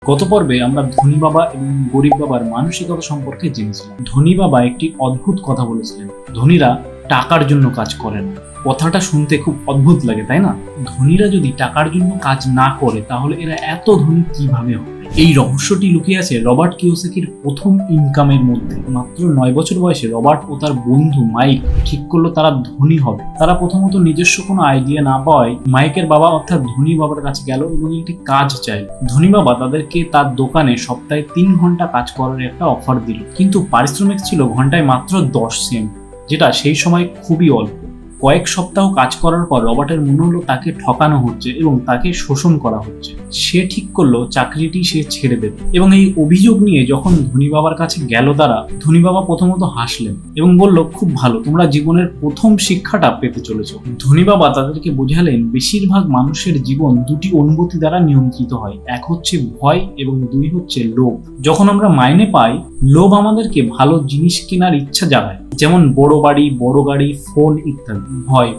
গত পর্বে আমরা ধনী বাবা এবং গরিব বাবার মানসিকতা সম্পর্কে জেনেছিলাম। ধনী বাবা একটি অদ্ভুত কথা বলেছিলেন, ধনীরা টাকার জন্য কাজ করে না। কথাটা শুনতে খুব অদ্ভুত লাগে, তাই না? ধনীরা যদি টাকার জন্য কাজ না করে তাহলে এরা এত ধনী কিভাবে হবে? এই রহস্যটি লুকিয়ে আছে রবার্ট কিওসাকির প্রথম ইনকামের মধ্যে। মাত্র 9 বছর বয়সে রবার্ট ও তার বন্ধু মাইক ঠিক করলো তারা ধনী হবে। তারা প্রথমত নিজস্ব কোনো আইডিয়া না পাওয়ায় মাইকের বাবা অর্থাৎ ধনী বাবার কাছে গেল এবং একটি কাজ চাইল। ধনী বাবা তাদেরকে তার দোকানে সপ্তাহে 3 ঘন্টা কাজ করার একটা অফার দিল, কিন্তু পারিশ্রমিক ছিল ঘন্টায় মাত্র 10 সেন্ট, যেটা সেই সময় খুবই অল্প। কয়েক সপ্তাহ কাজ করার পর রবার্টের মনে হলো তাকে ঠকানো হচ্ছে এবং তাকে শোষণ করা হচ্ছে। সে ঠিক করলো চাকরিটি সে ছেড়ে দেবে এবং এই অভিযোগ নিয়ে যখন ধনী বাবার কাছে গেল তারা, ধনী বাবা প্রথমত হাসলেন এবং বলল, খুব ভালো, তোমরা জীবনের প্রথম শিক্ষাটা পেতে চলেছো। ধনী বাবা তাদেরকে বোঝালেন বেশিরভাগ মানুষের জীবন দুটি অনুভূতি দ্বারা নিয়ন্ত্রিত হয়, এক হচ্ছে ভয় এবং 2 হচ্ছে লোভ। যখন আমরা মাইনে পাই, লোভ আমাদেরকে ভালো জিনিস কেনার ইচ্ছা জাগায়, যেমন বড় বাড়ি, বড় গাড়ি, ফোন ইত্যাদি। ভয়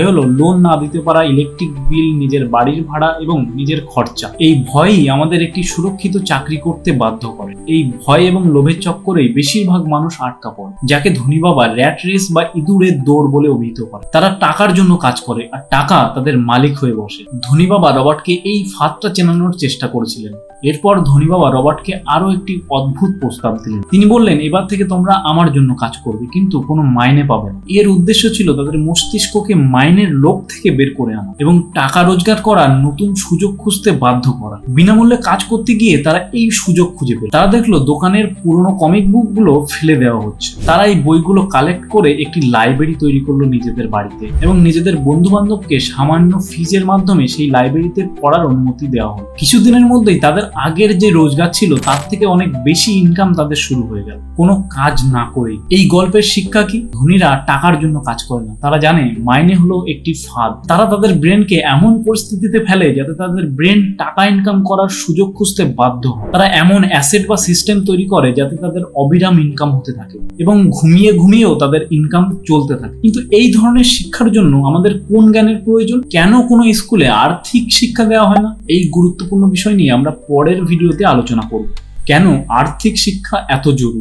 হলো লোন না দিতে পারা, ইলেকট্রিক বিল, নিজের বাড়ির ভাড়া এবং নিজের খরচা। এই ভয়ই আমাদের একটি সুরক্ষিত চাকরি করতে বাধ্য করে। এই ভয় এবং লোভের চক্করেই বেশিরভাগ মানুষ আটকা পড়ে, যাকে ধনী বাবা র্যাট রেস বা ইঁদুরের দৌড় বলে অভিহিত করে। তারা টাকার জন্য কাজ করে আর টাকা তাদের মালিক হয়ে বসে। ধনী বাবা রবার্টকে এই ফাঁদটা চেনানোর চেষ্টা করেছিলেন। এরপর ধনী বাবা রবার্টকে আরো একটি অদ্ভুত প্রস্তাব দিলেন। তিনি বললেন, এবার থেকে তোমরা আমার জন্য কাজ করবে, কিন্তু কোনো মাইনে পাবে না। এর উদ্দেশ্য ছিল তাদের মস্তিষ্ককে মাইনের লোভ থেকে বের করে আনা এবং টাকা রোজগার করার নতুন সুযোগ খুঁজতে বাধ্য করা। বিনামূল্যে কাজ করতে গিয়ে তারা এই সুযোগ খুঁজে পেল। তারা দেখলো দোকানের পুরনো কমিক বুক গুলো ফেলে দেওয়া হচ্ছে। তারা এই বইগুলো কালেক্ট করে একটি লাইব্রেরি তৈরি করলো নিজেদের বাড়িতে এবং নিজেদের বন্ধু বান্ধবকে সামান্য ফিজের মাধ্যমে সেই লাইব্রেরিতে পড়ার অনুমতি দেওয়া হলো। কিছুদিনের মধ্যেই তাদের আগের যে রোজগার ছিল তার থেকে অনেক বেশি ইনকাম তাদের শুরু হয়ে গেল, কোনো কাজ না করেই। এই গল্পের শিক্ষা কি? ধনীরা টাকার জন্য কাজ করে না, তারা জানে মাইনে হলো একটি ফাঁদ। তারা তাদের ব্রেনকে এমন পরিস্থিতিতে ফেলে যাতে তাদের ব্রেন টাকা ইনকাম করার সুযোগ খুঁজতে বাধ্য হয়। তারা এমন অ্যাসেট বা সিস্টেম তৈরি করে যাতে তাদের অবিরাম ইনকাম হতে থাকে এবং ঘুমিয়ে ঘুমিয়েও তাদের ইনকাম চলতে থাকে। কিন্তু এই ধরনের শিক্ষার জন্য আমাদের কোন জ্ঞানের প্রয়োজন? কেন কোনো স্কুলে আর্থিক শিক্ষা দেওয়া হয় না? এই গুরুত্বপূর্ণ বিষয় নিয়ে আমরা পরের ভিডিওতে আলোচনা করব। কেন আর্থিক শিক্ষা এত জরুরি।